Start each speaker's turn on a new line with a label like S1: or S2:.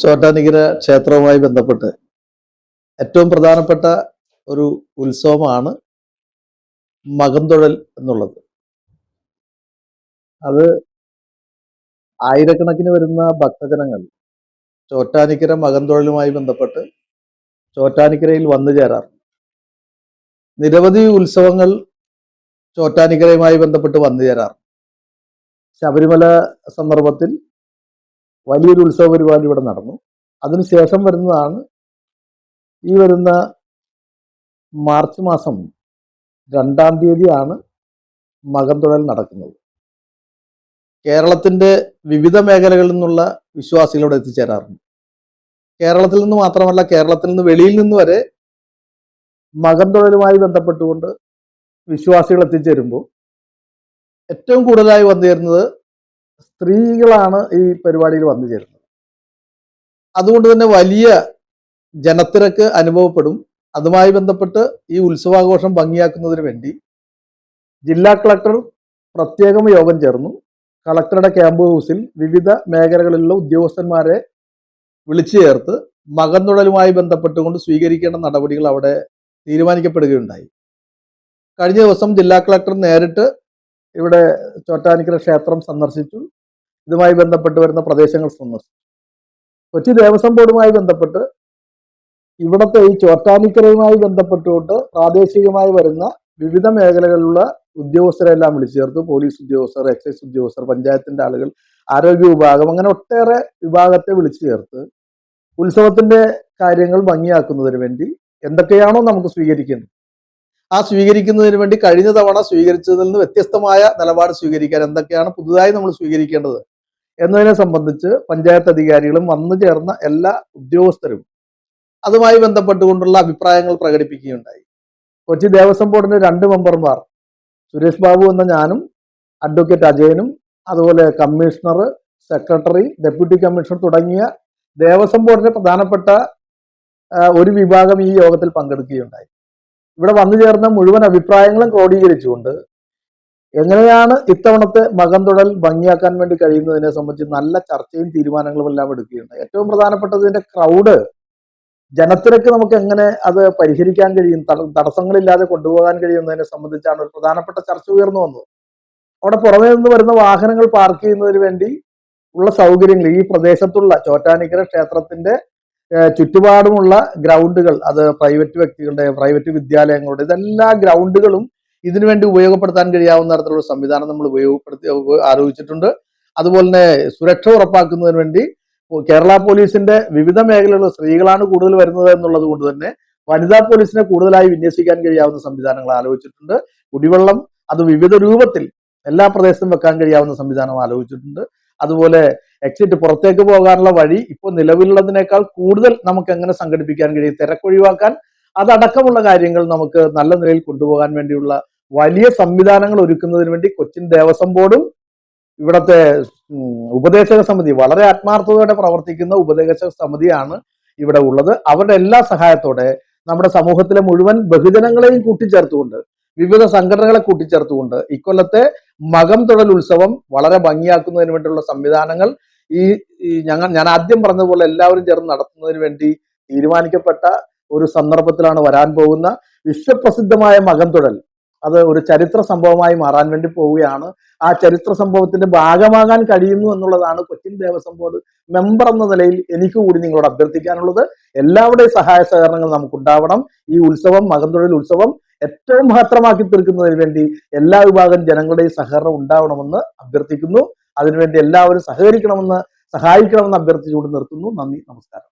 S1: ചോറ്റാനിക്കര ക്ഷേത്രവുമായി ബന്ധപ്പെട്ട് ഏറ്റവും പ്രധാനപ്പെട്ട ഒരു ഉത്സവമാണ് മകംതൊഴൽ എന്നുള്ളത്. അത് ആയിരക്കണക്കിന് വരുന്ന ഭക്തജനങ്ങൾ ചോറ്റാനിക്കര മകംതൊഴലുമായി ബന്ധപ്പെട്ട് ചോറ്റാനിക്കരയിൽ വന്നു ചേരാറുണ്ട്. നിരവധി ഉത്സവങ്ങൾ ചോറ്റാനിക്കരയുമായി ബന്ധപ്പെട്ട് വന്നു ചേരാറുണ്ട്. ശബരിമല സന്ദർഭത്തിൽ വലിയൊരു ഉത്സവ പരിപാടി ഇവിടെ നടന്നു. അതിനുശേഷം വരുന്നതാണ് ഈ വരുന്ന മാർച്ച് മാസം 2-ാം തീയതിയാണ് മകംതൊഴൽ നടക്കുന്നത്. കേരളത്തിന്റെ വിവിധ മേഖലകളിൽ നിന്നുള്ള വിശ്വാസികൾ ഇവിടെ എത്തിച്ചേരാറുണ്ട്. കേരളത്തിൽ നിന്ന് മാത്രമല്ല, കേരളത്തിൽ നിന്ന് വെളിയിൽ നിന്ന് വരെ മകംതൊഴലുമായി ബന്ധപ്പെട്ടുകൊണ്ട് വിശ്വാസികൾ എത്തിച്ചേരുമ്പോൾ ഏറ്റവും കൂടുതലായി വന്നു ചേരുന്നത് സ്ത്രീകളാണ് ഈ പരിപാടിയിൽ വന്നു ചേരുന്നത്. അതുകൊണ്ട് തന്നെ വലിയ ജനത്തിരക്ക് അനുഭവപ്പെടും. അതുമായി ബന്ധപ്പെട്ട് ഈ ഉത്സവാഘോഷം ഭംഗിയാക്കുന്നതിന് വേണ്ടി ജില്ലാ കളക്ടർ പ്രത്യേകം യോഗം ചേർന്നു. കളക്ടറുടെ ക്യാമ്പ് ഹൗസിൽ വിവിധ മേഖലകളിലുള്ള ഉദ്യോഗസ്ഥന്മാരെ വിളിച്ചു ചേർത്ത് മകംതൊഴലുമായി ബന്ധപ്പെട്ടുകൊണ്ട് സ്വീകരിക്കേണ്ട നടപടികൾ അവിടെ തീരുമാനിക്കപ്പെടുകയുണ്ടായി. കഴിഞ്ഞ ദിവസം ജില്ലാ കളക്ടർ നേരിട്ട് ഇവിടെ ചോറ്റാനിക്കര ക്ഷേത്രം സന്ദർശിച്ചു. ഇതുമായി ബന്ധപ്പെട്ട് വരുന്ന പ്രദേശങ്ങൾ സന്ദർശിച്ചു. കൊച്ചി ദേവസ്വം ബോർഡുമായി ബന്ധപ്പെട്ട് ഇവിടുത്തെ ഈ ചോറ്റാനിക്കരയുമായി ബന്ധപ്പെട്ടുകൊണ്ട് പ്രാദേശികമായി വരുന്ന വിവിധ മേഖലകളിലുള്ള ഉദ്യോഗസ്ഥരെല്ലാം വിളിച്ചു ചേർത്തു. പോലീസ് ഉദ്യോഗസ്ഥർ, എക്സൈസ് ഉദ്യോഗസ്ഥർ, പഞ്ചായത്തിന്റെ ആളുകൾ, ആരോഗ്യ വിഭാഗം, അങ്ങനെ ഒട്ടേറെ വിഭാഗത്തെ വിളിച്ചു ചേർത്ത് ഉത്സവത്തിന്റെ കാര്യങ്ങൾ ഭംഗിയാക്കുന്നതിന് വേണ്ടി എന്തൊക്കെയാണോ നമുക്ക് സ്വീകരിക്കേണ്ടത് ആ സ്വീകരിക്കുന്നതിന് വേണ്ടി കഴിഞ്ഞ തവണ സ്വീകരിച്ചതിൽ നിന്ന് വ്യത്യസ്തമായ നിലപാട് സ്വീകരിക്കാൻ എന്തൊക്കെയാണ് പുതുതായി നമ്മൾ സ്വീകരിക്കേണ്ടത് എന്നതിനെ സംബന്ധിച്ച് പഞ്ചായത്ത് അധികാരികളും വന്നു ചേർന്ന എല്ലാ ഉദ്യോഗസ്ഥരും അതുമായി ബന്ധപ്പെട്ടുകൊണ്ടുള്ള അഭിപ്രായങ്ങൾ പ്രകടിപ്പിക്കുകയുണ്ടായി. കൊച്ചി ദേവസ്വം ബോർഡിന്റെ 2 മെമ്പർമാർ, സുരേഷ് ബാബു എന്ന ഞാനും അഡ്വക്കേറ്റ് അജയനും, അതുപോലെ കമ്മീഷണർ, സെക്രട്ടറി, ഡെപ്യൂട്ടി കമ്മീഷണർ തുടങ്ങിയ ദേവസ്വം ബോർഡിന്റെ പ്രധാനപ്പെട്ട ഒരു വിഭാഗം ഈ യോഗത്തിൽ പങ്കെടുക്കുകയുണ്ടായി. ഇവിടെ വന്നു ചേർന്ന മുഴുവൻ അഭിപ്രായങ്ങളും ക്രോഡീകരിച്ചുകൊണ്ട് എങ്ങനെയാണ് ഇത്തവണത്തെ മകംതൊഴൽ ഭംഗിയാക്കാൻ വേണ്ടി കഴിയുന്നതിനെ സംബന്ധിച്ച് നല്ല ചർച്ചയും തീരുമാനങ്ങളും എല്ലാം എടുക്കുകയുണ്ടായി. ഏറ്റവും പ്രധാനപ്പെട്ടത് ഇതിന്റെ ക്രൗഡ്, ജനത്തിരക്ക് നമുക്ക് എങ്ങനെ അത് പരിഹരിക്കാൻ കഴിയും, തടസ്സങ്ങളില്ലാതെ കൊണ്ടുപോകാൻ കഴിയുന്നതിനെ സംബന്ധിച്ചാണ് ഒരു പ്രധാനപ്പെട്ട ചർച്ച ഉയർന്നു വന്നത്. അവിടെ പുറമേ നിന്ന് വരുന്ന വാഹനങ്ങൾ പാർക്ക് ചെയ്യുന്നതിന് വേണ്ടി ഉള്ള സൗകര്യങ്ങൾ ഈ പ്രദേശത്തുള്ള ചോറ്റാനിക്കര ക്ഷേത്രത്തിന്റെ ചുറ്റുപാടുമുള്ള ഗ്രൗണ്ടുകൾ, അത് പ്രൈവറ്റ് വ്യക്തികളുടെ, പ്രൈവറ്റ് വിദ്യാലയങ്ങളുടെ, ഇതെല്ലാ ഗ്രൗണ്ടുകളും ഇതിനുവേണ്ടി ഉപയോഗപ്പെടുത്താൻ കഴിയാവുന്ന തരത്തിലുള്ള സംവിധാനം നമ്മൾ ആലോചിച്ചിട്ടുണ്ട്. അതുപോലെ തന്നെ സുരക്ഷ ഉറപ്പാക്കുന്നതിന് വേണ്ടി കേരള പോലീസിന്റെ വിവിധ മേഖലകളിൽ സ്ത്രീകളാണ് കൂടുതൽ വരുന്നത് എന്നുള്ളത് കൊണ്ട് തന്നെ വനിതാ പോലീസിനെ കൂടുതലായി വിന്യസിക്കാൻ കഴിയാവുന്ന സംവിധാനങ്ങൾ ആലോചിച്ചിട്ടുണ്ട്. കുടിവെള്ളം അത് വിവിധ രൂപത്തിൽ എല്ലാ പ്രദേശത്തും വെക്കാൻ കഴിയാവുന്ന സംവിധാനം ആലോചിച്ചിട്ടുണ്ട്. അതുപോലെ എക്സിറ്റ്, പുറത്തേക്ക് പോകാനുള്ള വഴി ഇപ്പോൾ നിലവിലുള്ളതിനേക്കാൾ കൂടുതൽ നമുക്ക് എങ്ങനെ സംഘടിപ്പിക്കാൻ കഴിയും, തിരക്കൊഴിവാക്കാൻ, അതടക്കമുള്ള കാര്യങ്ങൾ നമുക്ക് നല്ല നിലയിൽ കൊണ്ടുപോകാൻ വേണ്ടിയുള്ള വലിയ സംവിധാനങ്ങൾ ഒരുക്കുന്നതിന് വേണ്ടി കൊച്ചിൻ ദേവസ്വം ബോർഡും ഇവിടുത്തെ ഉപദേശക സമിതി, വളരെ ആത്മാർത്ഥതയോടെ പ്രവർത്തിക്കുന്ന ഉപദേശക സമിതിയാണ് ഇവിടെ ഉള്ളത്. അവരുടെ എല്ലാ സഹായത്തോടെ നമ്മുടെ സമൂഹത്തിലെ മുഴുവൻ ബഹുജനങ്ങളെയും കൂട്ടിച്ചേർത്തുകൊണ്ട്, വിവിധ സംഘടനകളെ കൂട്ടിച്ചേർത്തുകൊണ്ട് ഇക്കൊല്ലത്തെ മകംതൊഴൽ ഉത്സവം വളരെ ഭംഗിയാക്കുന്നതിന് വേണ്ടിയുള്ള സംവിധാനങ്ങൾ ഞാൻ ആദ്യം പറഞ്ഞതുപോലെ എല്ലാവരും ചേർന്ന് നടത്തുന്നതിന് വേണ്ടി തീരുമാനിക്കപ്പെട്ട ഒരു സന്ദർഭത്തിലാണ് വരാൻ പോകുന്ന വിശ്വപ്രസിദ്ധമായ മകംതൊഴൽ. അത് ഒരു ചരിത്ര സംഭവമായി മാറാൻ വേണ്ടി പോവുകയാണ്. ആ ചരിത്ര സംഭവത്തിന്റെ ഭാഗമാകാൻ കഴിയുന്നു എന്നുള്ളതാണ് കൊച്ചിൻ ദേവസ്വം ബോർഡ് മെമ്പർ എന്ന നിലയിൽ എനിക്ക് കൂടി നിങ്ങളോട് അഭ്യർത്ഥിക്കാനുള്ളത്. എല്ലാവരുടെയും സഹായ സഹകരണങ്ങൾ നമുക്കുണ്ടാവണം. ഈ ഉത്സവം, മകംതൊഴൽ ഉത്സവം ഏറ്റവും മഹത്തരമാക്കി തീർക്കുന്നതിന് വേണ്ടി എല്ലാ വിഭാഗം ജനങ്ങളുടെയും സഹകരണം ഉണ്ടാവണമെന്ന് അഭ്യർത്ഥിക്കുന്നു. അതിനുവേണ്ടി എല്ലാവരും സഹായിക്കണമെന്ന് അഭ്യർത്ഥിച്ചുകൊണ്ട് നിർത്തുന്നു. നന്ദി, നമസ്കാരം.